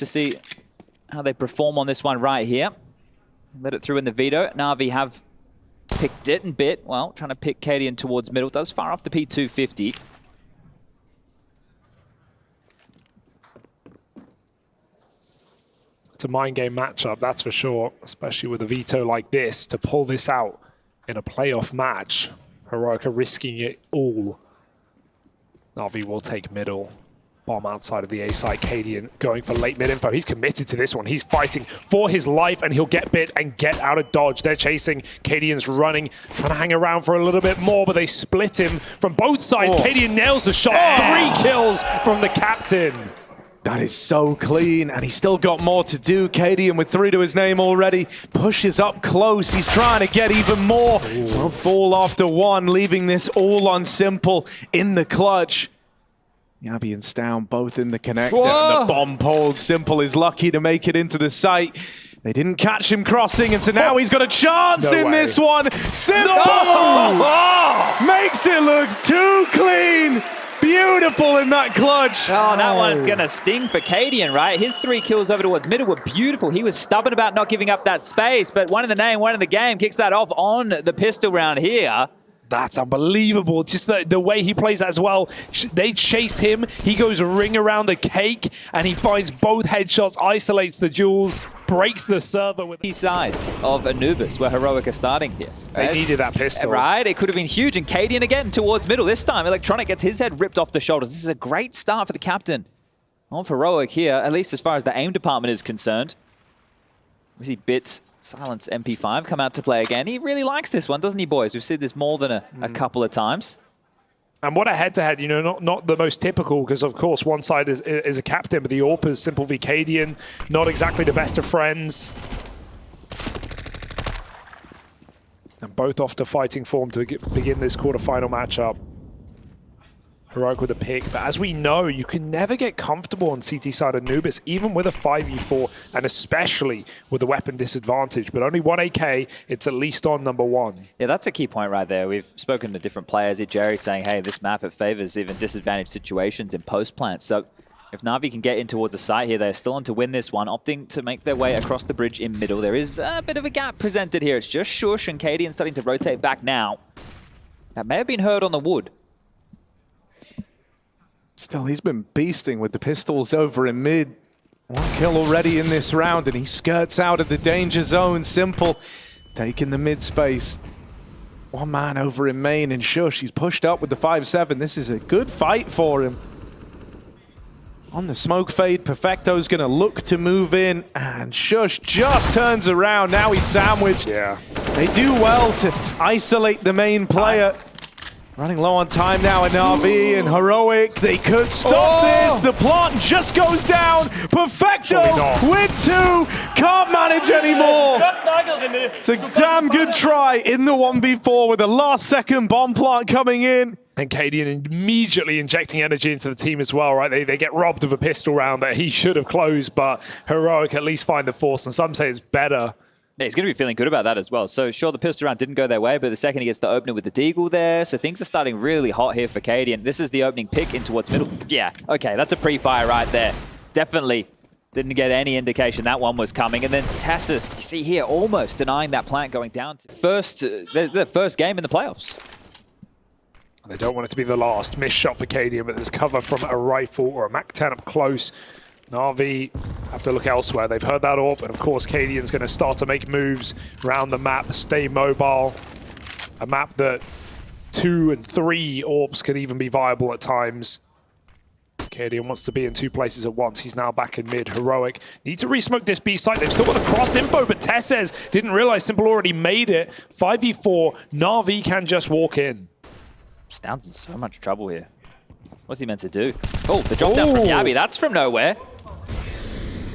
to see how they perform on this one right here. Let it through in the veto. NaVi have picked it and bit. Well, trying to pick Cadian towards middle. Does fire off the P250. It's a mind game matchup, that's for sure, especially with a veto like this to pull this out in a playoff match. Heroic are risking it all. NaVi will take middle. Bomb outside of the A side. Cadian going for late mid info. He's committed to this one. He's fighting for his life and he'll get bit and get out of dodge. They're chasing. Cadian's running, trying to hang around for a little bit more, but they split him from both sides. Cadian nails the shot. 3 kills from the captain. That is so clean, and he's still got more to do. Cadian with 3 to his name already. Pushes up close. He's trying to get even more. Will fall after 1, leaving this all on Simple in the clutch. Yabi and Stown both in the connector. And the bomb pulled. Simple is lucky to make it into the site. They didn't catch him crossing, and so now he's got a chance in this one. Simple makes it look too clean. Beautiful in that clutch. Oh, that one's going to sting for Cadian, right? His 3 kills over towards middle were beautiful. He was stubborn about not giving up that space, but one in the name, one in the game, kicks that off on the pistol round here. That's unbelievable. Just the way he plays that as well. They chase him. He goes ring around the cake, and he finds both headshots, isolates the jewels, breaks the server with the side of ANUBIS, where Heroic are starting here. They needed that pistol. Right, it could have been huge. And Cadian again towards middle. This time, Electronic gets his head ripped off the shoulders. This is a great start for the captain. On Heroic here, at least as far as the aim department is concerned. We see Bits silence MP5 come out to play again. He really likes this one, doesn't he, boys? We've seen this more than a couple of times. And what a head-to-head, you know, not the most typical, because of course one side is a captain, but the AWP is Simple v Cadian, not exactly the best of friends. And both off to fighting form to begin this quarterfinal matchup. Heroic with a pick, but as we know, you can never get comfortable on CT side of ANUBIS, even with a 5v4, and especially with a weapon disadvantage. But only 1 AK, it's at least on number 1. Yeah, that's a key point right there. We've spoken to different players here. Jerry saying, hey, this map, it favors even disadvantaged situations in post-plant. So if NaVi can get in towards the site here, they're still on to win this one, opting to make their way across the bridge in middle. There is a bit of a gap presented here. It's just shox and Cadian starting to rotate back now. That may have been heard on the wood. Still, he's been beasting with the pistols over in mid. 1 kill already in this round, and he skirts out of the danger zone. Simple taking the mid space. 1 man over in main, and shox, he's pushed up with the 5-7. This is a good fight for him. On the smoke fade, Perfecto's going to look to move in, and shox just turns around. Now he's sandwiched. Yeah. They do well to isolate the main player. Running low on time now, and NaVi and Heroic, they could stop this. The plant just goes down. Perfecto with 2, can't manage anymore. It's a damn good try in the 1v4 with the last second bomb plant coming in. And Cadian immediately injecting energy into the team as well, right? They get robbed of a pistol round that he should have closed, but Heroic at least find the force, and some say it's better. Yeah, he's going to be feeling good about that as well. So sure, the pistol round didn't go their way, but the second he gets the opener with the deagle there, so things are starting really hot here for Cadian. This is the opening pick in towards middle. Yeah, okay, that's a pre-fire right there. Definitely didn't get any indication that one was coming. And then Tassus, you see here, almost denying that plant going down. The first game in the playoffs. They don't want it to be the last. Missed shot for Cadian, but there's cover from a rifle or a MAC-10 up close. NaVi have to look elsewhere. They've heard that AWP, and of course Cadian's going to start to make moves around the map, stay mobile. A map that 2 and 3 AWPs can even be viable at times. Cadian wants to be in 2 places at once. He's now back in mid. Heroic need to resmoke this B site. They've still got the cross info, but Tesses didn't realize Simple already made it. 5v4, NaVi can just walk in. Stown's in so much trouble here. What's he meant to do? Oh, the drop down from Yabi. That's from nowhere.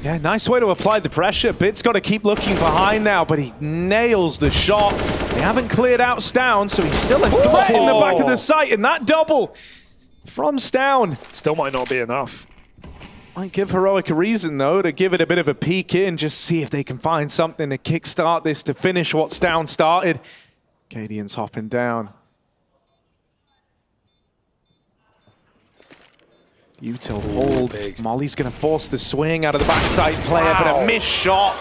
Yeah, nice way to apply the pressure. Bit's got to keep looking behind now, but he nails the shot. They haven't cleared out Stown, so he's still a threat in the back of the site, and that double from Stown still might not be enough. Might give Heroic a reason, though, to give it a bit of a peek in, just see if they can find something to kickstart this, to finish what Stown started. Cadian's hopping down. Util hold. Molly's going to force the swing out of the backside player, but a missed shot.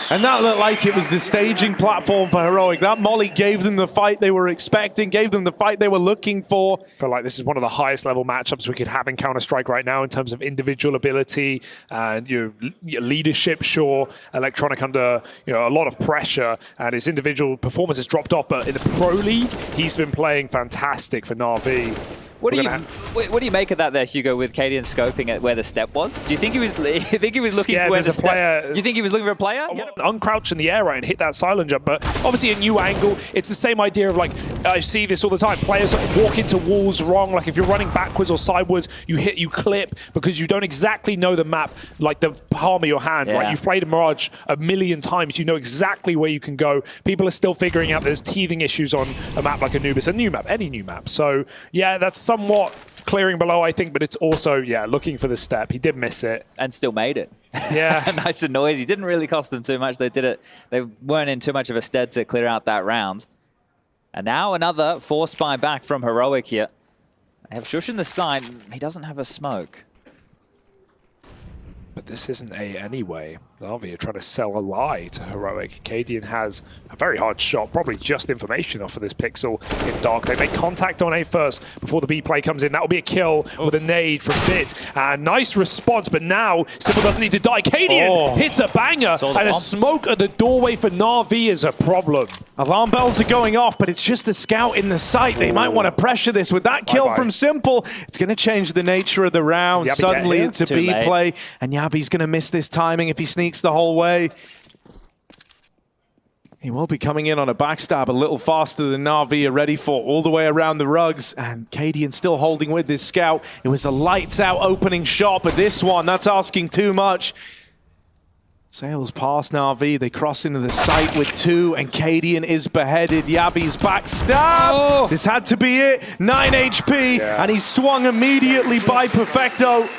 And that looked like it was the staging platform for Heroic. That Molly gave them the fight they were expecting, gave them the fight they were looking for. I feel like this is one of the highest level matchups we could have in Counter-Strike right now in terms of individual ability and your leadership. Sure, Electronic under a lot of pressure, and his individual performance has dropped off. But in the Pro League, he's been playing fantastic for NaVi. What do you make of that there, Hugo, with Cadian scoping at where the step was? Do you think he was looking for where the step? You think he was looking for a player? Uncrouch in the air, right, and hit that silent jump. But obviously a new angle. It's the same idea of, like, I see this all the time. Players walk into walls wrong. Like if you're running backwards or sideways, you clip because you don't exactly know the map like the palm of your hand, right? You've played a Mirage a million times. You know exactly where you can go. People are still figuring out there's teething issues on a map like ANUBIS, a new map, any new map. So yeah, that's somewhat clearing below, I think, but it's also, looking for the step. He did miss it. And still made it. Yeah. Nice and noisy. Didn't really cost them too much. They weren't in too much of a stead to clear out that round. And now another force buy back from Heroic here. They have shox in the side. He doesn't have a smoke. But this isn't A anyway. NaVi are trying to sell a lie to Heroic. Cadian has a very hard shot, probably just information off of this pixel in dark. They make contact on A first before the B play comes in. That will be a kill with a nade from Bit. And nice response, but now symple doesn't need to die. Cadian hits a banger, and a smoke at the doorway for NaVi is a problem. Alarm bells are going off, but it's just a scout in the site. They might want to pressure this. With that kill from Simple, it's going to change the nature of the round. Suddenly it's a B play, and Yabi's going to miss this timing if he sneaks the whole way. He will be coming in on a backstab a little faster than NaVi are ready for, all the way around the rugs, and Cadian still holding with this scout. It was a lights out opening shot, but this one, that's asking too much. Sails past NaVi, they cross into the site with two, and Cadian is beheaded. Yabi's backstab! This had to be it, 9 HP, and he's swung immediately by Perfecto.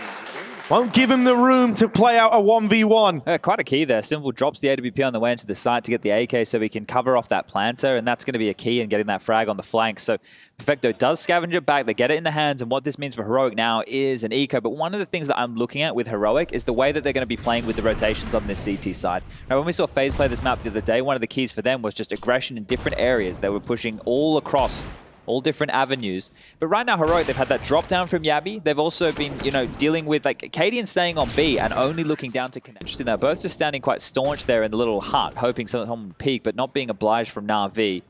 Won't give him the room to play out a 1v1. Quite a key there. Simple drops the AWP on the way into the site to get the AK so he can cover off that planter, and that's going to be a key in getting that frag on the flank. So Perfecto does scavenge it back. They get it in the hands, and what this means for Heroic now is an eco. But one of the things that I'm looking at with Heroic is the way that they're going to be playing with the rotations on this CT side. Now, when we saw FaZe play this map the other day, one of the keys for them was just aggression in different areas. They were pushing all across all different avenues. But right now, Heroic, they've had that drop down from Yabi. They've also been, dealing with, like, Cadian staying on B and only looking down to connect. Interesting, they're both just standing quite staunch there in the little hut, hoping someone would peek, but not being obliged from NaVi.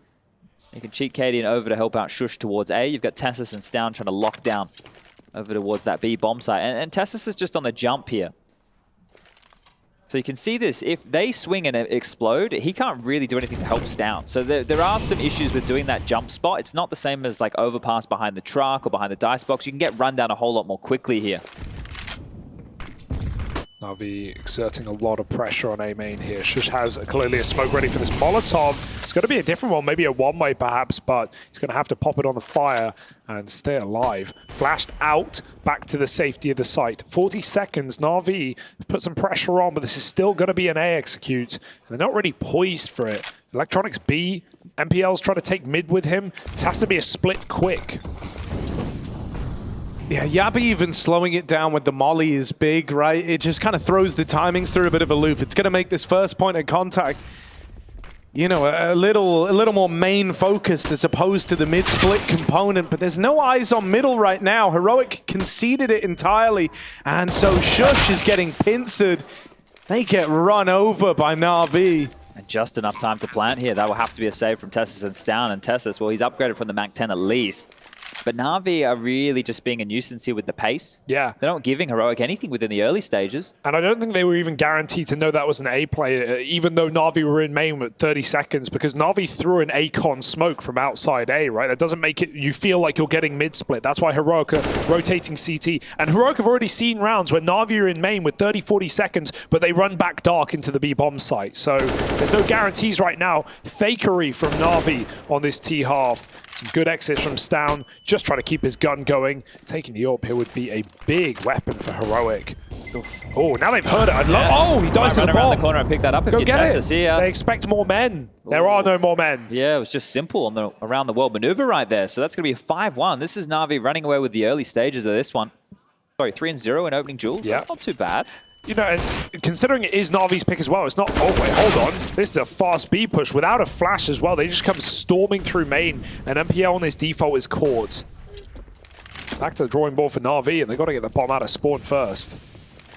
You can cheat Cadian over to help out shox towards A. You've got Tessus and Stown trying to lock down over towards that B bomb site. And Tessus is just on the jump here. So you can see this, if they swing and explode, he can't really do anything to help Stown. So there are some issues with doing that jump spot. It's not the same as like overpass behind the truck or behind the dice box. You can get run down a whole lot more quickly here. NaVi exerting a lot of pressure on A main here. shox has clearly a smoke ready for this Molotov. It's going to be a different one, maybe a one-way perhaps, but he's going to have to pop it on the fire and stay alive. Flashed out, back to the safety of the site. 40 seconds, NaVi have put some pressure on, but this is still going to be an A execute. And they're not really poised for it. Electronics B, MPL's trying to take mid with him. This has to be a split quick. Yeah, Yabi even slowing it down with the molly is big, right? It just kind of throws the timings through a bit of a loop. It's going to make this first point of contact, a little more main focused as opposed to the mid-split component. But there's no eyes on middle right now. Heroic conceded it entirely, and so shox is getting pincered. They get run over by NaVi. And just enough time to plant here. That will have to be a save from Tessus and Stown. And Tessus, well, he's upgraded from the Mac 10 at least. But NaVi are really just being a nuisance here with the pace. Yeah. They're not giving Heroic anything within the early stages. And I don't think they were even guaranteed to know that was an A player, even though NaVi were in main with 30 seconds, because NaVi threw an A-con smoke from outside A, right? That doesn't make it, you feel like you're getting mid-split. That's why Heroic are rotating CT. And Heroic have already seen rounds where NaVi are in main with 30, 40 seconds, but they run back dark into the B-bomb site. So there's no guarantees right now. Fakery from NaVi on this T-half. Some good exits from Stown, just trying to keep his gun going. Taking the AWP here would be a big weapon for Heroic. Oh, now they've heard it. Oh, he dies to the bomb. Around the corner and pick that up if you test us here. They expect more men. There are no more men. Yeah, it was just simple on the around the world maneuver right there. So that's going to be a 5-1. This is NaVi running away with the early stages of this one. Sorry, 3-0 in opening duels. Yeah. That's not too bad. You know, and considering it is NaVi's pick as well, it's not... Oh, wait, hold on. This is a fast B push without a flash as well. They just come storming through main, and MPL on his default is caught. Back to the drawing board for NaVi, and they've got to get the bomb out of spawn first.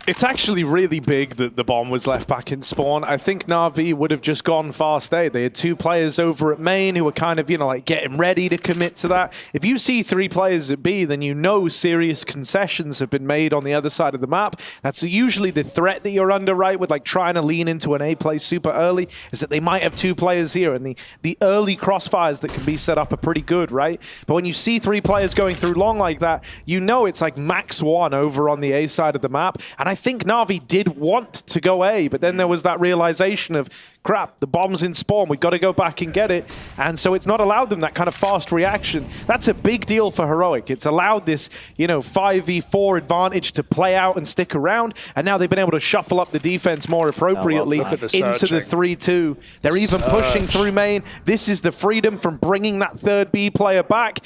It's actually really big that the bomb was left back in spawn. I think NaVi would have just gone fast A. They had 2 players over at main who were kind of, you know, like getting ready to commit to that. If you see 3 players at B, then you know serious concessions have been made on the other side of the map. That's usually the threat that you're under, right, with like trying to lean into an A play super early, is that they might have 2 players here, and the early crossfires that can be set up are pretty good, right? But when you see 3 players going through long like that, you know it's like max 1 over on the A side of the map. And I think NaVi did want to go A, but then there was that realization of, crap, the bomb's in spawn, we've got to go back and get it. And so it's not allowed them that kind of fast reaction. That's a big deal for Heroic. It's allowed this, you know, 5v4 advantage to play out and stick around, and now they've been able to shuffle up the defense more appropriately into the 3-2. They're even pushing through main. This is the freedom from bringing that third B player back.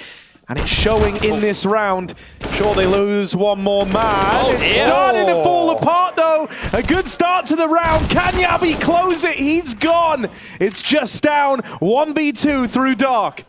And it's showing in this round. Sure, they lose one more man. It's starting to fall apart, though. A good start to the round. Can Yabi close it? He's gone. It's just down 1v2 through dark.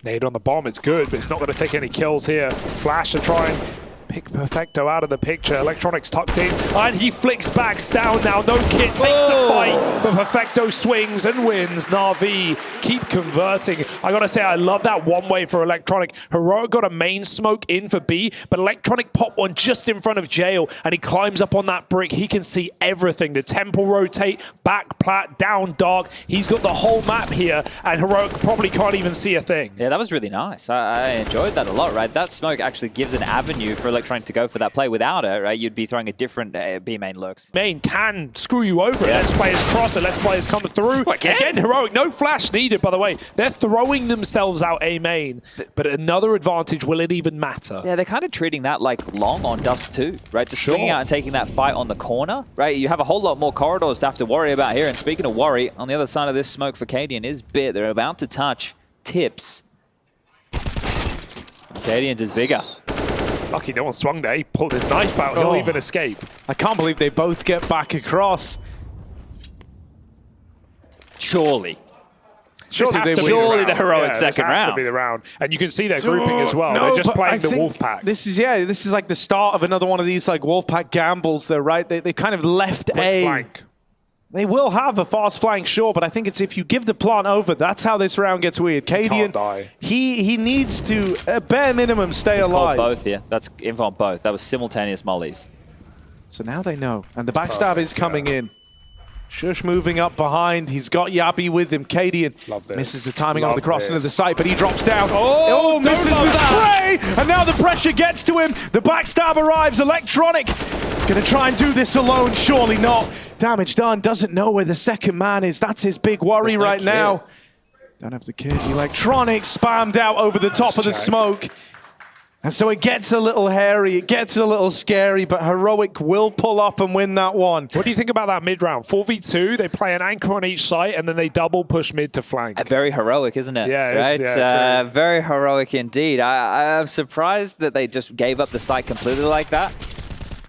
Nade on the bomb, it's good, but it's not going to take any kills here. Flash to try and pick Perfecto out of the picture. Electronics tucked in, and he flicks back. Down now, no kit, takes the fight, but Perfecto swings and wins. NaVi keep converting. I gotta say, I love that one way for Electronic. Heroic got a main smoke in for B, but Electronic popped one just in front of Jail, and he climbs up on that brick. He can see everything. The temple rotate, back plat, down dark. He's got the whole map here, and Heroic probably can't even see a thing. Yeah, that was really nice. I enjoyed that a lot, right? That smoke actually gives an avenue for Electronic to go for that play. Without it, right, you'd be throwing a different B main lurks. Main can screw you over. Yeah. Let's players cross it. Let's players come through. Again, Heroic, no flash needed, by the way. They're throwing themselves out A main, but another advantage, will it even matter? Yeah, they're kind of treating that like long on Dust 2, right? Just swinging out and taking that fight on the corner, right? You have a whole lot more corridors to have to worry about here. And speaking of worry, on the other side of this smoke for Cadian is Bit. They're about to touch Tips. Cadian's is bigger. Lucky no one swung there. He pulled his knife out. He'll even escape. I can't believe they both get back across. Surely. Surely the Heroic second round. Has to be the round. And you can see they're grouping as well. They're just playing the wolf pack. This is like the start of another one of these like wolf pack gambles though, right? They kind of left A. Flank. They will have a fast flank, sure, but I think it's if you give the plant over, that's how this round gets weird. Cadian, he needs to, at bare minimum, stay alive. Both here. That's info on both. That was simultaneous mollies. So now they know. And the backstab is coming in. Shush moving up behind. He's got Yabi with him. Cadian misses the timing on the cross into the site, but he drops down. Oh, misses the spray! And now the pressure gets to him. The backstab arrives. Electronic gonna try and do this alone. Surely not. Damage done. Doesn't know where the second man is. That's his big worry right now. Don't have the kid. Electronic spammed out over the top of the smoke. And so it gets a little hairy, it gets a little scary, but Heroic will pull up and win that one. What do you think about that mid-round? 4v2, they play an anchor on each site, and then they double push mid to flank. Very heroic, isn't it? Yeah, right? Very heroic indeed. I'm surprised that they just gave up the site completely like that.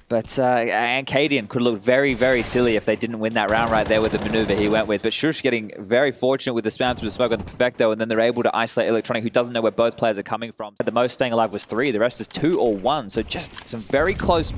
But and Cadian could look very, very silly if they didn't win that round right there with the maneuver he went with. But Shush getting very fortunate with the spam through the smoke on the Perfecto, and then they're able to isolate Electronic, who doesn't know where both players are coming from. The most staying alive was 3. The rest is 2 or 1. So just some very close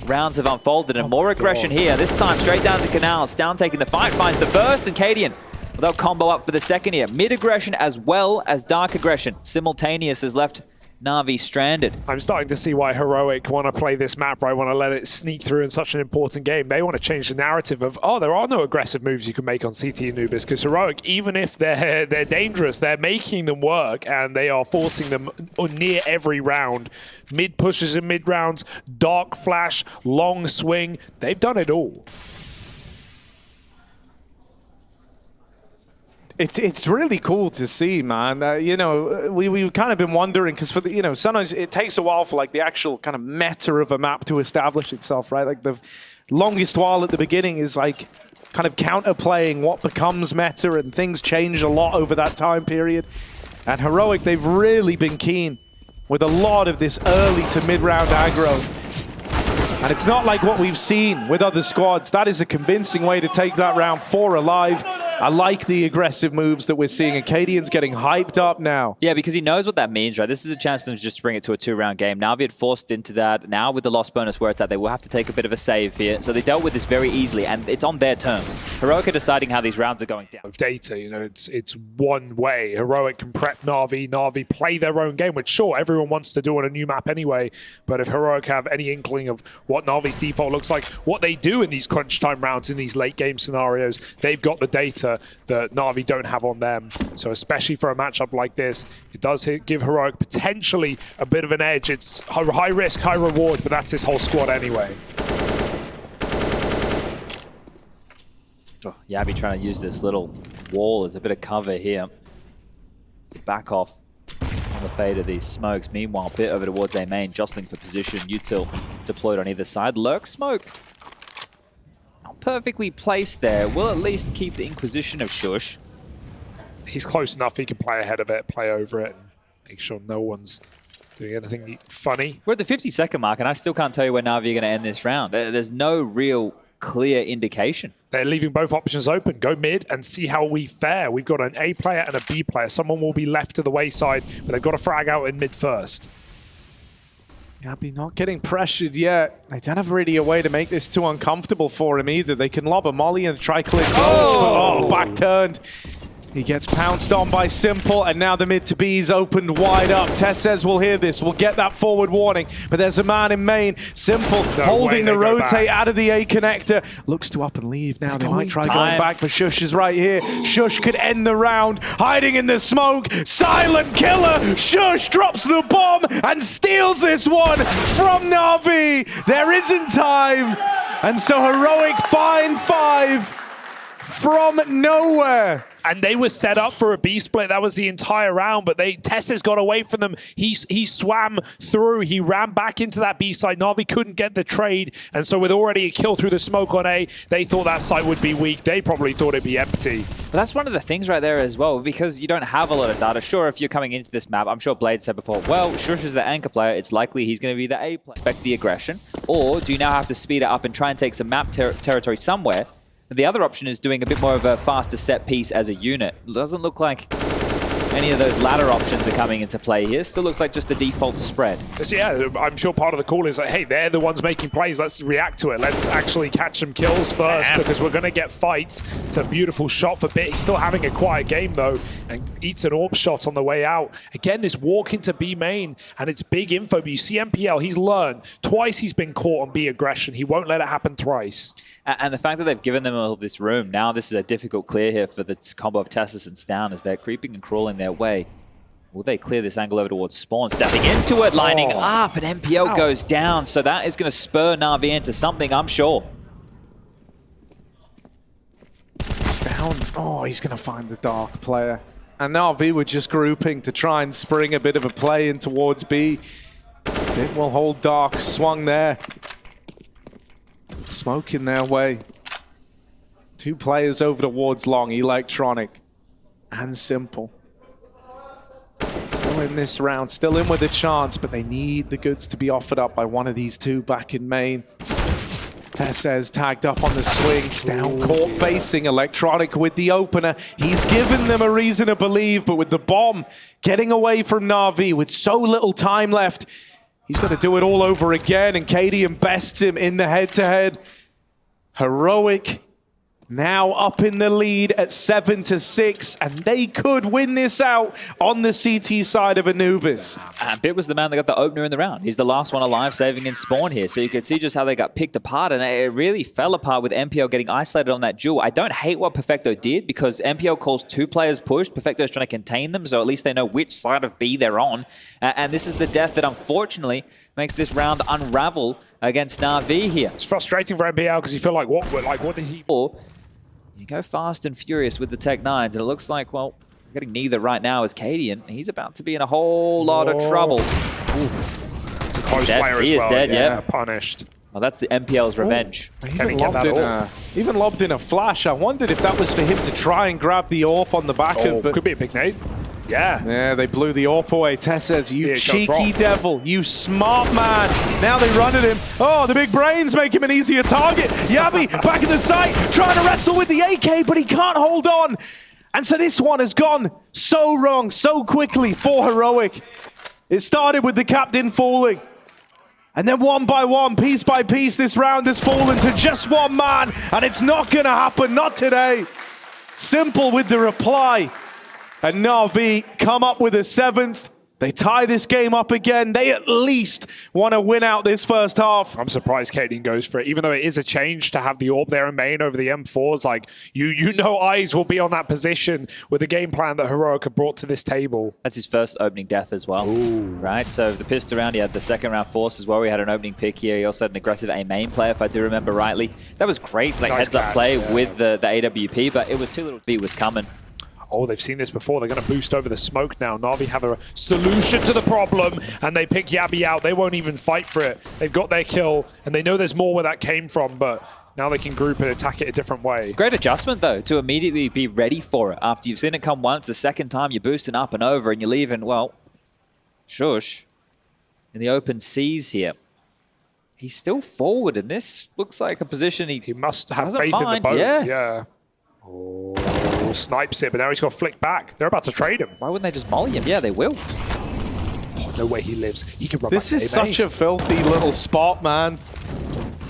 rounds have unfolded, and more aggression here. This time straight down to Canals. Down taking the fight, finds the burst, and Cadian, they'll combo up for the second here. Mid aggression as well as dark aggression. Simultaneous has left NaVi stranded. I'm starting to see why Heroic want to play this map, right? Want to let it sneak through in such an important game. They want to change the narrative of, oh, there are no aggressive moves you can make on CT ANUBIS, because Heroic, even if they're dangerous, they're making them work, and they are forcing them on near every round. Mid pushes in mid rounds, dark flash, long swing. They've done it all. It's really cool to see, man. You know, we've kind of been wondering, because for the, you know, sometimes it takes a while for like the actual kind of meta of a map to establish itself, right? Like the longest while at the beginning is like kind of counterplaying what becomes meta, and things change a lot over that time period. And Heroic, they've really been keen with a lot of this early to mid-round aggro. And it's not like what we've seen with other squads. That is a convincing way to take that round 4 alive. I like the aggressive moves that we're seeing, and Cadian's getting hyped up now. Yeah, because he knows what that means, right? This is a chance for them to just bring it to a 2-round game. NaVi had forced into that. Now with the loss bonus where it's at, they will have to take a bit of a save here. So they dealt with this very easily, and it's on their terms. Heroic are deciding how these rounds are going down. Of data, you know, it's one way. Heroic can prep NaVi play their own game, which sure, everyone wants to do on a new map anyway, but if Heroic have any inkling of what NaVi's default looks like, what they do in these crunch time rounds, in these late game scenarios, they've got the data that NaVi don't have on them. So especially for a matchup like this, it does give Heroic potentially a bit of an edge. It's high risk, high reward, but that's his whole squad anyway. Oh, Yabi trying to use this little wall as a bit of cover here. To back off on the fade of these smokes. Meanwhile, bit over towards A main, jostling for position. Util deployed on either side. Lurk smoke. Not perfectly placed there. Will at least keep the Inquisition of Shush. He's close enough, he can play ahead of it, play over it, and make sure no one's doing anything funny. We're at the 50-second mark, and I still can't tell you where NaVi are going to end this round. There's no real clear indication. They're leaving both options open. Go mid and see how we fare. We've got an A player and a B player. Someone will be left to the wayside, but they've got to frag out in mid first. Yabi not getting pressured yet. They don't have really a way to make this too uncomfortable for him either. They can lob a molly and try click. Oh, back turned. He gets pounced on by Simple, and now the mid to B's opened wide up. Tess says we'll hear this. We'll get that forward warning. But there's a man in main. Simple holding the rotate out of the A connector. Looks to up and leave now. They might try going back, but Shush is right here. Shush could end the round. Hiding in the smoke. Silent killer. Shush drops the bomb and steals this one from NaVi. There isn't time. And so Heroic find 5 from nowhere. And they were set up for a B split. That was the entire round, but Tessa's got away from them. He swam through. He ran back into that B side. NaVi couldn't get the trade, and so with already a kill through the smoke on A, they thought that site would be weak. They probably thought it'd be empty. But that's one of the things right there as well, because you don't have a lot of data. Sure, if you're coming into this map, I'm sure Blade said before, well, Shush is the anchor player. It's likely he's going to be the A player. Expect the aggression, or do you now have to speed it up and try and take some map territory somewhere? The other option is doing a bit more of a faster set piece as a unit. It doesn't look like any of those latter options are coming into play here. Still looks like just the default spread. Yeah, I'm sure part of the call is like, hey, they're the ones making plays. Let's react to it. Let's actually catch some kills first because we're going to get fights. It's a beautiful shot for Bit. He's still having a quiet game, though, and eats an AWP shot on the way out. Again, this walk into B main, and it's big info. But you see MPL, he's learned. Twice he's been caught on B aggression. He won't let it happen thrice. And the fact that they've given them all this room, now this is a difficult clear here for the combo of Tessus and Stown as they're creeping and crawling their way. Will they clear this angle over towards Spawn? Stepping into it, lining up, and MPL goes down. So that is going to spur NaVi into something, I'm sure. Stown, oh, he's going to find the Dark player. And NaVi were just grouping to try and spring a bit of a play in towards B. It will hold Dark, swung there. Smoke in their way. 2 players over towards Long, Electronic and Simple. Still in this round, still in with a chance, but they need the goods to be offered up by one of these 2 back in main. Tessez tagged up on the swing, Stown caught facing Electronic with the opener. He's given them a reason to believe, but with the bomb getting away from NaVi with so little time left, he's got to do it all over again, and Cadian bests him in the head-to-head. Heroic now up in the lead at 7-6, and they could win this out on the CT side of ANUBIS. And Bit was the man that got the opener in the round. He's the last one alive, saving in Spawn here. So you could see just how they got picked apart, and it really fell apart with MPL getting isolated on that duel. I don't hate what Perfecto did, because MPL calls 2 players pushed. Perfecto's trying to contain them, so at least they know which side of B they're on. And this is the death that unfortunately makes this round unravel against NaVi here. It's frustrating for MPL because you feel like, what did he... Or you go fast and furious with the Tech 9s, and it looks like, well, we're getting neither right now as Cadian. He's about to be in a whole lot of trouble. It's a close player as well. He is dead, yeah. Punished. Well, that's the MPL's revenge. Even lobbed in a flash. I wondered if that was for him to try and grab the AWP on the back of, but could be a big nade. Yeah. Yeah, they blew the AWP away. Tess says, you cheeky devil, you smart man. Now they run at him. Oh, the big brains make him an easier target. Yabi back in the site, trying to wrestle with the AK, but he can't hold on. And so this one has gone so wrong so quickly for Heroic. It started with the captain falling. And then one by one, piece by piece, this round has fallen to just one man. And it's not going to happen, not today. Simple with the reply. And NaVi come up with a 7th. They tie this game up again. They at least want to win out this first half. I'm surprised Cadian goes for it, even though it is a change to have the AWP there in main over the M4s. Like, you know eyes will be on that position with the game plan that Heroic have brought to this table. That's his first opening death as well. Ooh. Right? So the pistol round, he had the second round force as well. We had an opening pick here. He also had an aggressive A main play, if I do remember rightly. That was great, like Nice heads-up play with the AWP, but it was too little. B was coming. Oh, they've seen this before. They're going to boost over the smoke now. NaVi have a solution to the problem, and they pick Yabi out. They won't even fight for it. They've got their kill, and they know there's more where that came from, but now they can group and attack it a different way. Great adjustment, though, to immediately be ready for it. After you've seen it come once, the second time you're boosting up and over, and you're leaving, well, Shush in the open seas here. He's still forward, and this looks like a position he must have faith in the boat. Yeah. Oh, snipes it, but now he's got to flick back. They're about to trade him. Why wouldn't they just molly him? Yeah, they will. Oh, no way he lives. He can run This is such a filthy little spot, man.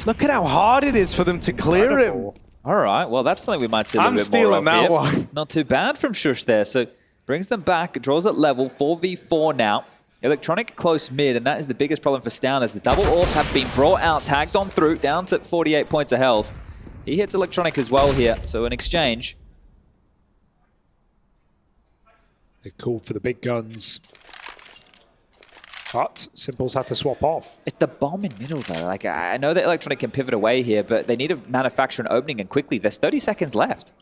Look at how hard it is for them to clear him. All right, well, that's something we might see a little bit more of here. I'm stealing that one. Not too bad from Shush there. So brings them back, draws at level, 4v4 now. Electronic close mid, and that is the biggest problem for Stown as the double orbs have been brought out, tagged on through, down to 48 points of health. He hits Electronic as well here, so an exchange. They called for the big guns. But Simple's had to swap off. It's the bomb in middle, though. Like, I know that Electronic can pivot away here, but they need to manufacture an opening and quickly. There's 30 seconds left.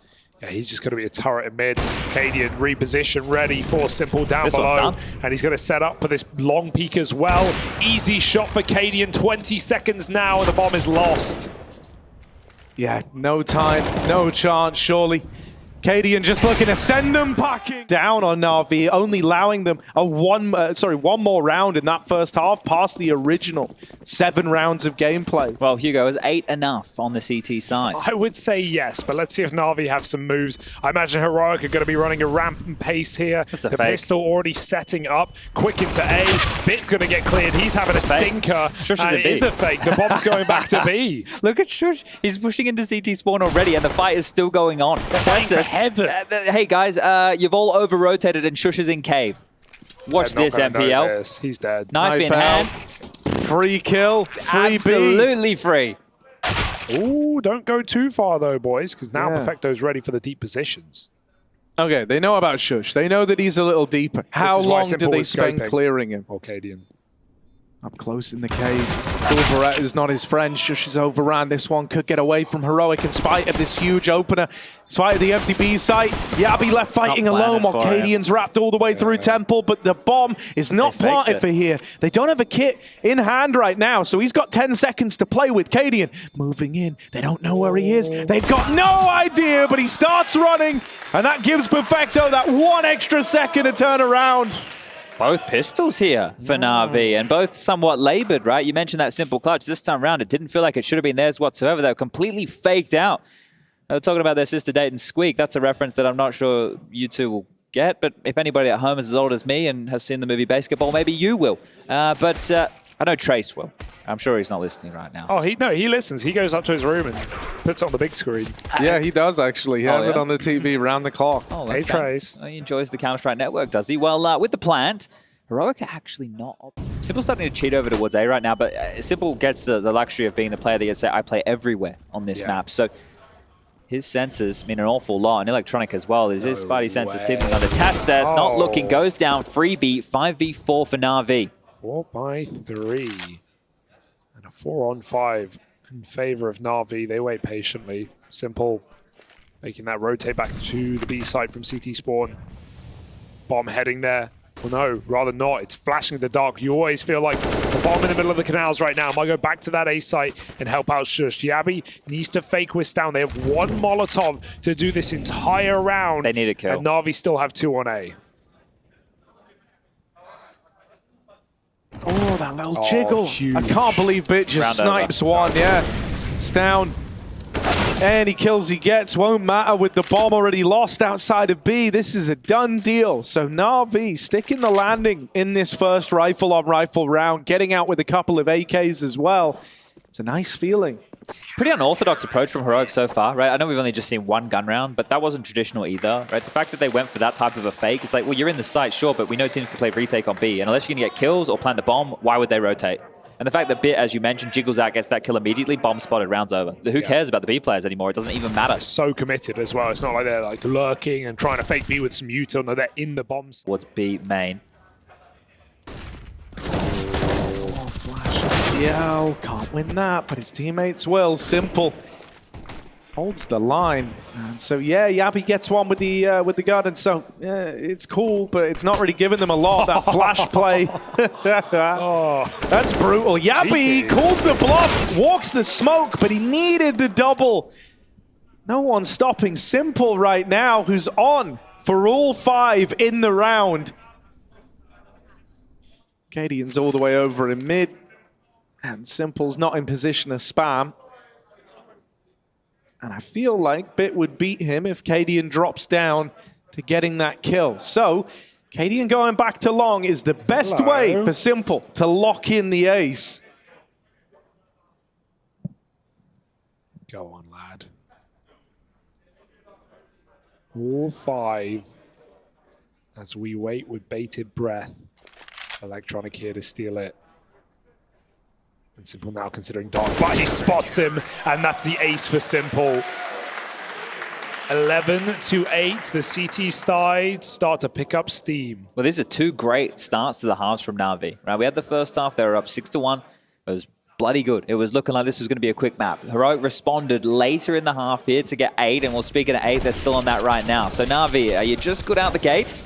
Yeah, he's just going to be a turret in mid. Cadian reposition, ready for Simple down below. And he's going to set up for this long peek as well. Easy shot for Cadian. 20 seconds now, and the bomb is lost. Yeah, no time, no chance, surely. Cadian just looking to send them packing down on NaVi, only allowing them a one more round in that first half, past the original 7 rounds of gameplay. Well, Hugo, is 8 enough on the CT side? I would say yes, but let's see if NaVi have some moves. I imagine Heroic are going to be running a rampant pace here. The pistol already setting up, quick into A. Bit's going to get cleared. He's having a stinker. And it is a fake. The bomb's going back to B. Look at Shush. He's pushing into CT spawn already, and the fight is still going on. Hey guys, you've all over-rotated and Shush is in cave. Watch this, MPL. He's dead. Knife in hand. Free kill, free Absolutely free. Ooh, don't go too far though, boys, because now Perfecto's ready for the deep positions. Okay, they know about Shush. They know that he's a little deeper. How long do they spend clearing him? Cadian. Up close in the cave. Silverette is not his friend. Shush is overran. This one could get away from Heroic in spite of this huge opener. In spite of the empty B site. Yabi left fighting alone while Cadian's wrapped all the way through Temple, but the bomb is not planted for here. They don't have a kit in hand right now, so he's got 10 seconds to play with. Cadian moving in. They don't know where he is. They've got no idea, but he starts running, and that gives Perfecto that 1 extra second to turn around. Both pistols here for NaVi, and both somewhat labored, right? You mentioned that simple clutch. This time around, it didn't feel like it should have been theirs whatsoever. They were completely faked out. They were talking about their sister Dayton Squeak. That's a reference that I'm not sure you two will get, but if anybody at home is as old as me and has seen the movie Basketball, maybe you will. But I know Trace will. I'm sure he's not listening right now. Oh, he listens. He goes up to his room and puts it on the big screen. Yeah, he does actually. He has it on the TV round the clock. Oh, hey, Trace. He enjoys the Counter-Strike network, does he? Well, with the plant, Heroic are actually not. Simple's starting to cheat over towards A right now, but Simple gets the luxury of being the player that you say, I play everywhere on this map. So his senses mean an awful lot, and Electronic as well. His Spidey senses teething under. Tess says, not looking, goes down, freebie, 5v4 for NaVi. 4x3. And a 4-on-5 in favor of NaVi. They wait patiently. Simple making that rotate back to the B site from CT spawn. Bomb heading there. Well, no, rather not. It's flashing in the dark. You always feel like the bomb in the middle of the canals right now might go back to that A site and help out Shush. Yabi needs to fake with down. They have 1 Molotov to do this entire round. They need a kill. And NaVi still have 2 on A. Oh, that little jiggle. Huge. I can't believe Bit just snipes one. Yeah, it's down. Any kills he gets won't matter with the bomb already lost outside of B. This is a done deal. So NaVi sticking the landing in this first rifle-on-rifle round, getting out with a couple of AKs as well. It's a nice feeling. Pretty unorthodox approach from Heroic so far, right? I know we've only just seen one gun round, but that wasn't traditional either, right? The fact that they went for that type of a fake, it's like, well, you're in the site, sure, but we know teams can play retake on B, and unless you're going to get kills or plant the bomb, why would they rotate? And the fact that Bit, as you mentioned, jiggles out, gets that kill immediately, bomb spotted, rounds over. Who cares about the B players anymore? It doesn't even matter. So committed as well. It's not like they're like lurking and trying to fake B with some util. No, they're in the bombs. Towards B main. Yeah, can't win that, but his teammates will. Symple holds the line, and so yeah, Yabi gets one with the gun, and so it's cool, but it's not really giving them a lot. That flash play, that's brutal. Yabi calls the bluff, walks the smoke, but he needed the double. No one's stopping Symple right now, who's on for all 5 in the round. Cadian's all the way over in mid. And Symple's not in position to spam. And I feel like Bit would beat him if Cadian drops down to getting that kill. So, Cadian going back to long is the best way for Symple to lock in the ace. Go on, lad. All 5. As we wait with bated breath. Electronic here to steal it. And Symple now considering dark, but he spots him, and that's the ace for Symple. 11-8, the CT side start to pick up steam. Well, these are 2 great starts to the halves from NaVi. Right, we had the first half; they were up 6-1. It was bloody good. It was looking like this was going to be a quick map. Heroic responded later in the half here to get 8, and well, speaking of 8, they're still on that right now. So NaVi, are you just good out the gates?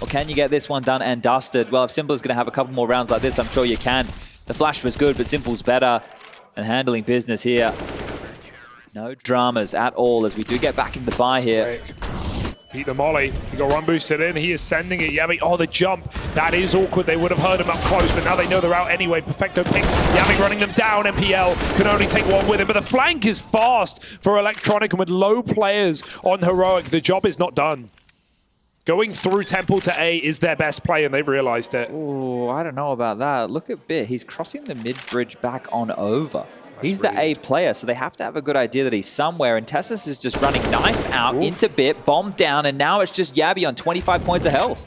Or can you get this one done and dusted? Well, if Symple's going to have a couple more rounds like this, I'm sure you can. The flash was good, but Symple's better and handling business here. No dramas at all as we do get back in the buy here. Beat the molly. He got run boosted in. He is sending it. Yabi, oh, the jump. That is awkward. They would have heard him up close, but now they know they're out anyway. Perfecto pick. Yabi running them down. MPL can only take one with him, but the flank is fast for Electronic, and with low players on Heroic, the job is not done. Going through Temple to A is their best play, and they've realized it. Oh, I don't know about that. Look at Bit. He's crossing the mid-bridge back on over. He's the A player, so they have to have a good idea that he's somewhere. And Tessus is just running knife out into Bit, bomb down, and now it's just Yabi on 25 points of health.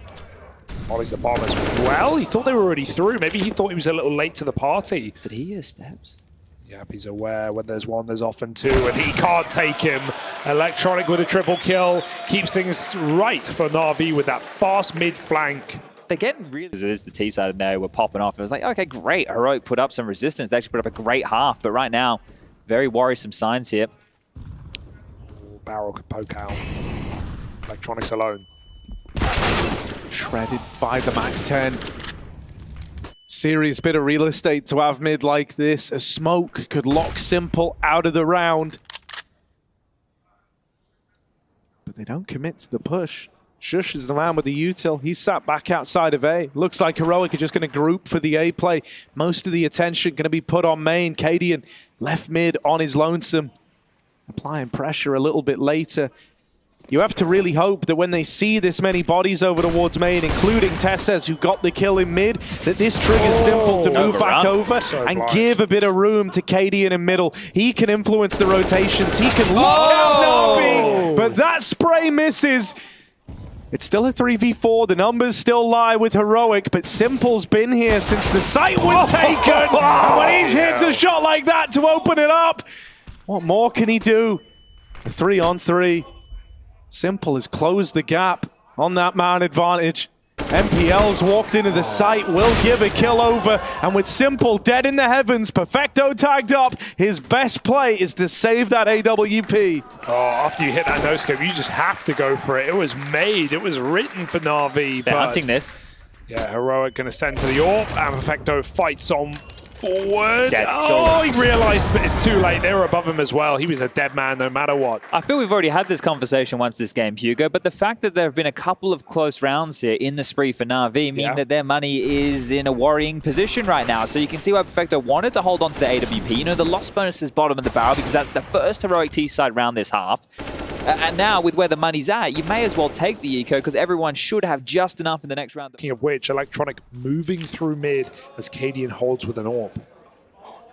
Molly's the bomb as well. He thought they were already through. Maybe he thought he was a little late to the party. Did he hear steps? Yep, he's aware when there's one, there's often 2, and he can't take him. Electronic with a triple kill keeps things right for NaVi with that fast mid flank. They're getting really... It is the T side and they were popping off. It was like, okay, great. Heroic put up some resistance. They actually put up a great half, but right now, very worrisome signs here. Barrel could poke out. Electronics alone. Shredded by the MAC-10. Serious bit of real estate to have mid like this. A smoke could lock Symple out of the round. But they don't commit to the push. Shush is the man with the util. He's sat back outside of A. Looks like Heroic are just going to group for the A play. Most of the attention going to be put on main. Cadian left mid on his lonesome. Applying pressure a little bit later. You have to really hope that when they see this many bodies over towards main, including Tessus, who got the kill in mid, that this triggers Symple to move back over and give a bit of room to Cadian in middle. He can influence the rotations. He can lock out NaVi, but that spray misses. It's still a 3v4. The numbers still lie with Heroic, but Symple's been here since the site was taken. And when he hits a shot like that to open it up, what more can he do? A 3-on-3. Symple has closed the gap on that man advantage. MPL's walked into the site, will give a kill over, and with Symple dead in the heavens, Perfecto tagged up, his best play is to save that AWP. Oh, after you hit that no-scope, you just have to go for it. It was made, it was written for NaVi. They're hunting this. Yeah, Heroic going to send for the AWP, and Perfecto fights on Forward. Dead, Oh, he realized that it's too late. They were above him as well. He was a dead man no matter what. I feel we've already had this conversation once this game, Hugo, but the fact that there have been a couple of close rounds here in the spree for NaVi mean that their money is in a worrying position right now. So you can see why Perfecto wanted to hold on to the AWP. You know, the loss bonus is bottom of the barrel because that's the first heroic T-side round this half. And now, with where the money's at, you may as well take the eco because everyone should have just enough in the next round. Speaking of which, Electronic moving through mid as Cadian holds with an AWP.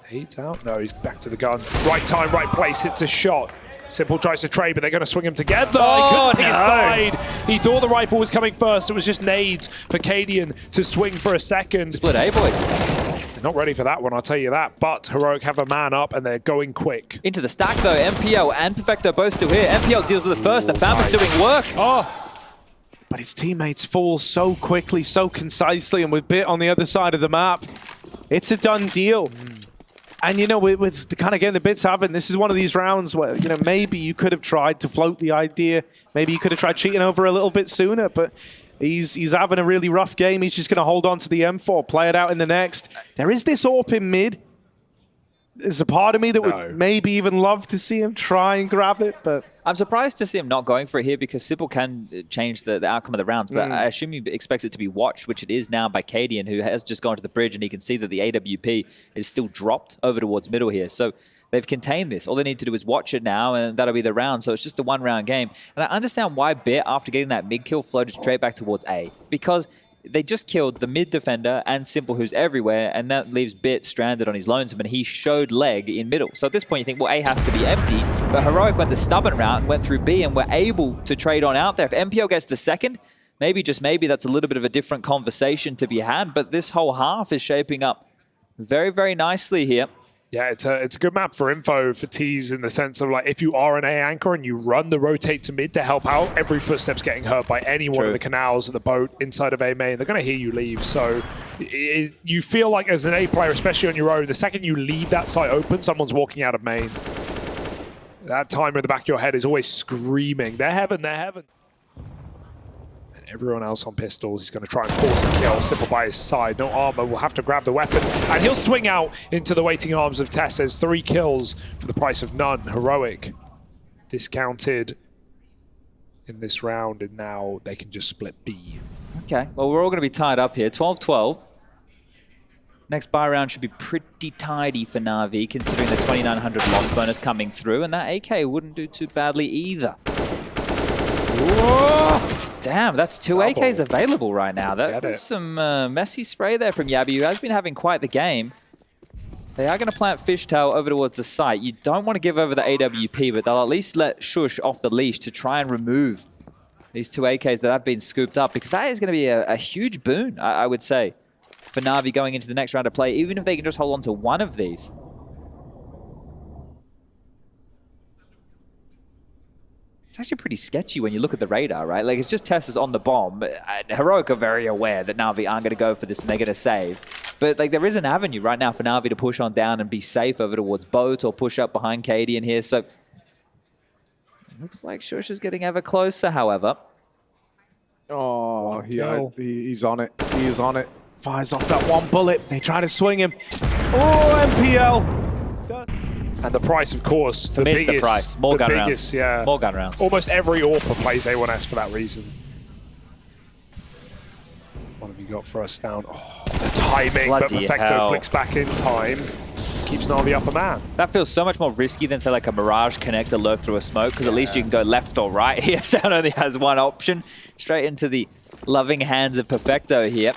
He's out. No, he's back to the gun. Right time, right place, hits a shot. Symple tries to trade, but they're going to swing him together. Oh, he couldn't pick his no. side. He thought the rifle was coming first. It was just nades for Cadian to swing for a second. Split A, boys. They're not ready for that one, I'll tell you that. But Heroic have a man up, and they're going quick. Into the stack, though. MPL and Perfecto both still here. MPL deals with it first. The Fam is doing work. Oh, But his teammates fall so quickly, so concisely, and with Bit on the other side of the map, it's a done deal. And, you know, with the kind of game the Bits haven't, this is one of these rounds where, you know, maybe you could have tried to float the idea. Maybe you could have tried cheating over a little bit sooner, but he's having a really rough game. He's just going to hold on to the M4, play it out in the next. There is this AWP in mid. There's a part of me that would maybe even love to see him try and grab it, but... I'm surprised to see him not going for it here because Symple can change the outcome of the rounds, but I assume he expects it to be watched, which it is now by Cadian, who has just gone to the bridge, and he can see that the AWP is still dropped over towards middle here. So they've contained this. All they need to do is watch it now, and that'll be the round. So it's just a one-round game. And I understand why Bit, after getting that mid kill, floated straight back towards A, because they just killed the mid defender and Symple, who's everywhere, and that leaves Bit stranded on his lonesome, and he showed leg in middle. So at this point, you think, well, A has to be empty, but Heroic went the stubborn route and went through B and were able to trade on out there. If MPL gets the second, maybe, just maybe, that's a little bit of a different conversation to be had, but this whole half is shaping up very, very nicely here. yeah, it's a good map for info for T's in the sense of, like, if you are an A anchor and you run the rotate to mid to help out, every footstep's getting hurt by any one of the canals of the boat inside of A main. They're going to hear you leave. So you feel like as an A player, especially on your own, the second you leave that site open, someone's walking out of main. That timer in the back of your head is always screaming, they're heaven, they're heaven. Everyone else on pistols, he's going to try and force a kill. Symple by his side, no armor, will have to grab the weapon. And he'll swing out into the waiting arms of Tess's. 3 kills for the price of none. Heroic discounted in this round, and now they can just split B. Okay, well, we're all going to be tied up here. 12-12. Next buy round should be pretty tidy for NaVi, considering the 2,900 loss bonus coming through, and that AK wouldn't do too badly either. Whoa! Damn, that's 2 AKs available right now. That was some messy spray there from Yabi, who has been having quite the game. They are going to plant Fishtail over towards the site. You don't want to give over the AWP, but they'll at least let Shush off the leash to try and remove these 2 AKs that have been scooped up, because that is going to be a huge boon, I would say, for NaVi going into the next round of play, even if they can just hold on to one of these. It's actually pretty sketchy when you look at the radar, right? Like, it's just Tessa's on the bomb. Heroic are very aware that NaVi aren't going to go for this and they're going to save. But, like, there is an avenue right now for NaVi to push on down and be safe over towards boat or push up behind Cadian here. So, it looks like Shush is getting ever closer, however. Oh, he's on it. He is on it. Fires off that one bullet. They try to swing him. Oh, MPL. And the price, of course, the biggest. The price. More gun rounds. Yeah. More gun rounds. Almost every AWPer plays A1S for that reason. What have you got for us down? Oh, the timing, but Perfecto flicks back in time. Keeps NaVi up a man. That feels so much more risky than, say, like a Mirage connector lurk through a smoke, because at least you can go left or right. Here, Sound only has one option. Straight into the loving hands of Perfecto here.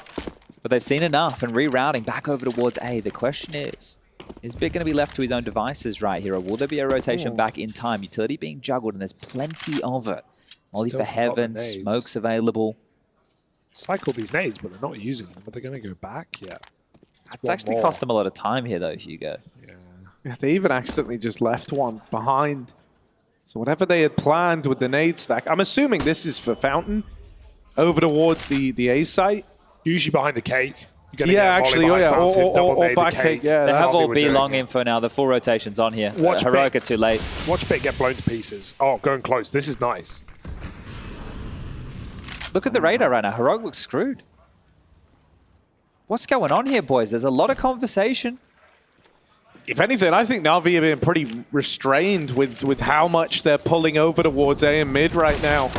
But they've seen enough and rerouting back over towards A. The question is Bit going to be left to his own devices right here, or will there be a rotation back in time? Utility being juggled, and there's plenty of it. Molly for heaven, smokes available. Cycle these nades, but they're not using them. Are they going to go back? Yeah. It's actually cost them a lot of time here, though, Hugo. Yeah, they even accidentally just left one behind. So whatever they had planned with the nade stack, I'm assuming this is for Fountain, over towards the A site. Usually behind the cake. Yeah, actually, or back cake. Yeah, they have all B long info now. The full rotation's on here. Heroic are too late. Watch Bit get blown to pieces. Oh, going close. This is nice. Look at the radar right now. Heroic looks screwed. What's going on here, boys? There's a lot of conversation. If anything, I think Navi have been pretty restrained with how much they're pulling over towards A and mid right now.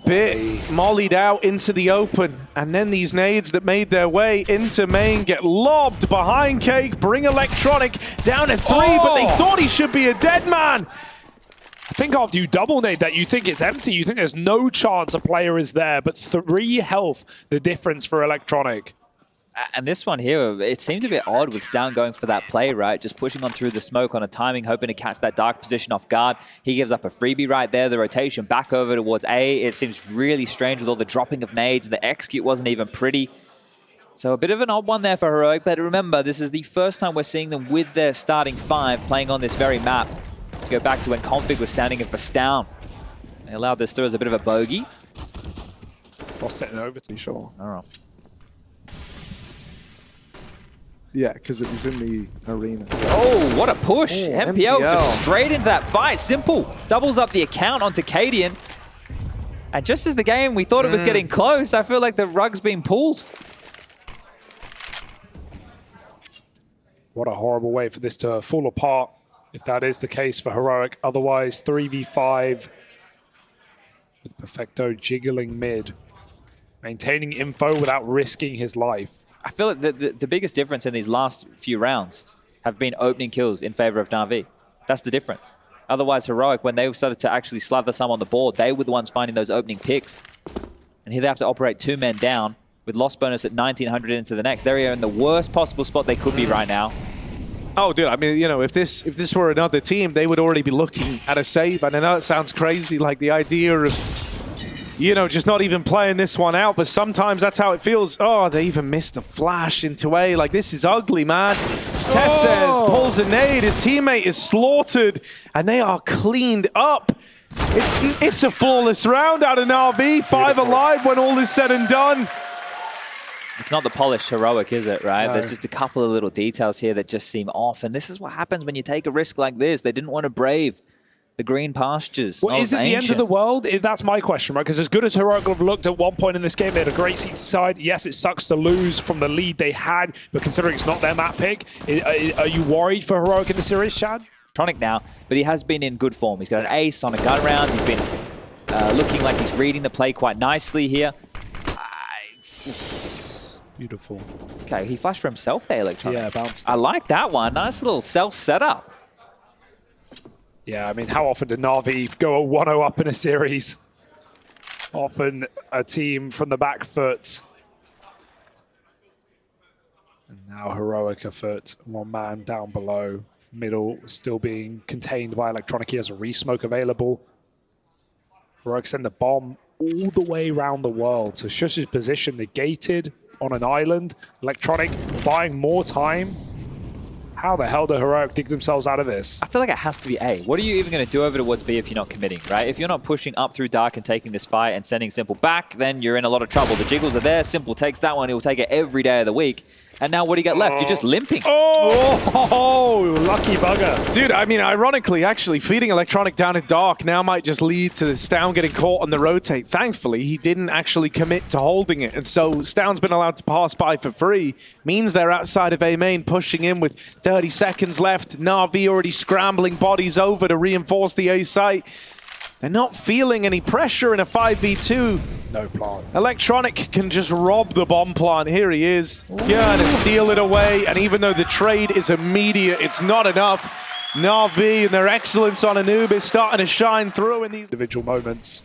Bit mollied out into the open, and then these nades that made their way into main get lobbed behind Cake, bring Electronic down to 3, but they thought he should be a dead man. I think after you double nade that, you think it's empty. You think there's no chance a player is there, but 3 health, the difference for Electronic. And this one here, it seemed a bit odd with Stown going for that play, right? Just pushing on through the smoke on a timing, hoping to catch that dark position off guard. He gives up a freebie right there. The rotation back over towards A. It seems really strange with all the dropping of nades. The execute wasn't even pretty. So a bit of an odd one there for Heroic. But remember, this is the first time we're seeing them with their starting 5 playing on this very map. To go back to when Config was standing in for Stown. They allowed this through as a bit of a bogey. Lost it over to you, sure. All right. Yeah, because it was in the arena. Oh, what a push. MPL just straight into that fight. Simple. Doubles up the account onto Cadian. And just as the game, we thought it was getting close, I feel like the rug's been pulled. What a horrible way for this to fall apart, if that is the case for Heroic. Otherwise, 3v5 with Perfecto jiggling mid. Maintaining info without risking his life. I feel like the biggest difference in these last few rounds have been opening kills in favor of NaVi. That's the difference. Otherwise, Heroic, when they started to actually slather some on the board, they were the ones finding those opening picks. And here they have to operate 2 men down with loss bonus at 1900 into the next. They're in the worst possible spot they could be right now. Oh, dude, I mean, you know, if this were another team, they would already be looking at a save. And I know it sounds crazy, like the idea of, you know, just not even playing this one out, but sometimes that's how it feels. Oh, they even missed a flash into A. Like, this is ugly, man. Testes pulls a nade. His teammate is slaughtered, and they are cleaned up. It's a flawless round out of NaVi. 5 alive when all is said and done. It's not the polished Heroic, is it, right? No. There's just a couple of little details here that just seem off, and this is what happens when you take a risk like this. They didn't want to brave the green pastures. Well, is it the end of the world? That's my question, right? Because as good as Heroic have looked at one point in this game, they had a great seat side. Yes, it sucks to lose from the lead they had, but considering it's not their map pick, are you worried for Heroic in the series, Chad? Electronic now, but he has been in good form. He's got an ace on a gun round. He's been looking like he's reading the play quite nicely here. Beautiful. Okay, he flashed for himself there, Electronic. Yeah, bounced. I like that one. Nice little self-setup. Yeah, I mean, how often did NaVi go a 1-0 up in a series? Often a team from the back foot. And now Heroic afoot, 1 man down below. Middle still being contained by Electronic. He has a re-smoke available. Heroic send the bomb all the way around the world. So Shush's position negated on an island. Electronic buying more time. How the hell do Heroic dig themselves out of this? I feel like it has to be A. What are you even going to do over towards B if you're not committing, right? If you're not pushing up through Dark and taking this fight and sending Simple back, then you're in a lot of trouble. The jiggles are there. Simple takes that one. He'll take it every day of the week. And now what do you get left? You're just limping. Oh, lucky bugger. Dude, I mean, ironically, actually, feeding Electronic down in Dark now might just lead to Stown getting caught on the rotate. Thankfully, he didn't actually commit to holding it. And so Stown's been allowed to pass by for free. Means they're outside of A main, pushing in with 30 seconds left. NaVi already scrambling bodies over to reinforce the A site. They're not feeling any pressure in a 5v2. No plant. Electronic can just rob the bomb plant. Here he is. Yeah, and steal it away. And even though the trade is immediate, it's not enough. NaVi and their excellence on ANUBIS starting to shine through in these individual moments.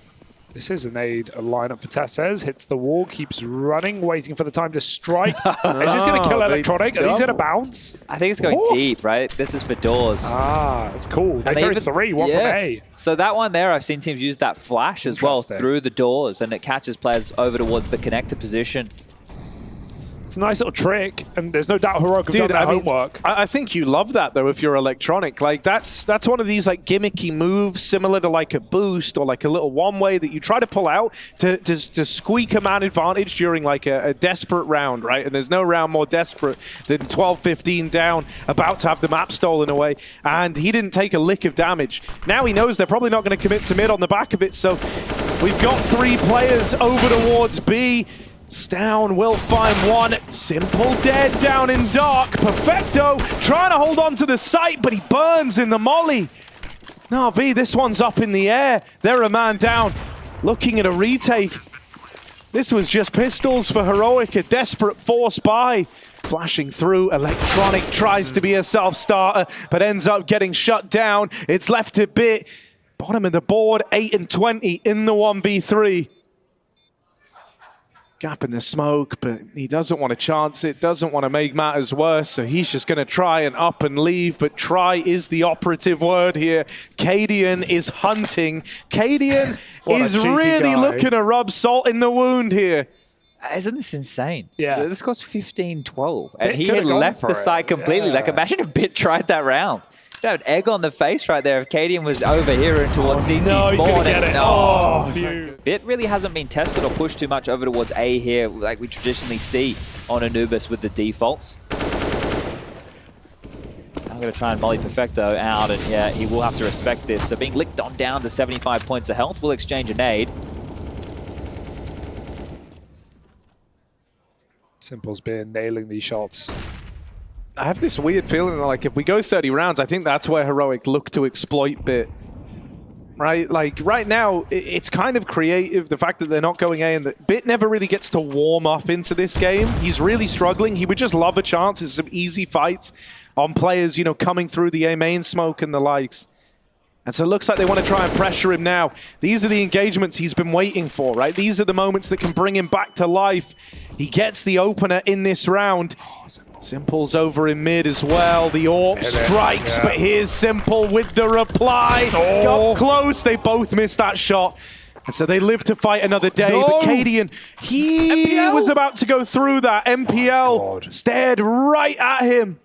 This is a lineup for Testes. Hits the wall, keeps running, waiting for the time to strike. It's just going to kill Electronic. Are these going to bounce? I think it's going deep, right? This is for doors. Ah, that's cool. They threw 3, one from A. So that one there, I've seen teams use that flash as well through the doors, and it catches players over towards the connector position. It's a nice little trick, and there's no doubt Heroic have done their homework. I think you love that, though, if you're Electronic. Like, that's one of these, like, gimmicky moves, similar to, like, a boost or, like, a little one-way that you try to pull out to squeak a man advantage during, like, a desperate round, right? And there's no round more desperate than 12-15 down, about to have the map stolen away. And he didn't take a lick of damage. Now he knows they're probably not going to commit to mid on the back of it, so we've got 3 players over towards B. Stown will find one. Simple dead down in dark. Perfecto trying to hold on to the site, but he burns in the molly. NaVi, this one's up in the air. They're a man down. Looking at a retake. This was just pistols for Heroic, a desperate force buy. Flashing through, Electronic tries to be a self-starter, but ends up getting shut down. It's left a bit. Bottom of the board, 8 and 20 in the 1v3. Gap in the smoke, but he doesn't want to chance it, doesn't want to make matters worse, so he's just going to try and up and leave, but try is the operative word here. Cadian is hunting. Cadian is really looking to rub salt in the wound here. Isn't this insane? Yeah. This cost 15-12, and Bit he could've had gone left for the it. site completely. Yeah. Like, imagine if Bit tried that round. An egg on the face right there if Cadian was over here towards CT No, he's spawn. gonna get it. Oh, Phew. Bit really hasn't been tested or pushed too much over towards A here, like we traditionally see on ANUBIS with the defaults. I'm going to try and molly Perfecto out, and yeah, he will have to respect this. So being licked on down to 75 points of health, we'll exchange a nade. Simple's been nailing these shots. I have this weird feeling that, like, if we go 30 rounds, I think that's where Heroic look to exploit Bit. Right? Like, right now, it's kind of creative, the fact that they're not going A, and that Bit never really gets to warm up into this game. He's really struggling. He would just love a chance at some easy fights on players, you know, coming through the A main smoke and the likes. And so it looks like they want to try and pressure him now. These are the engagements he's been waiting for, right? These are the moments that can bring him back to life. He gets the opener in this round. Simple's over in mid as well. The AWP strikes, but here's Simple with the reply. Up close, they both missed that shot. And so they live to fight another day. But Cadian, he was about to go through that. MPL stared right at him.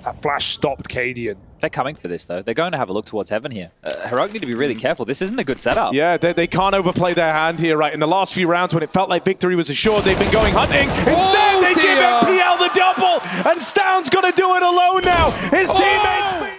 That flash stopped Cadian. They're coming for this, though. They're going to have a look towards heaven here. Heroic need to be really careful. This isn't a good setup. Yeah, they can't overplay their hand here, right? In the last few rounds when it felt like victory was assured, they've been going hunting. Instead, they give MPL the double, and Stown's got to do it alone now. His teammates...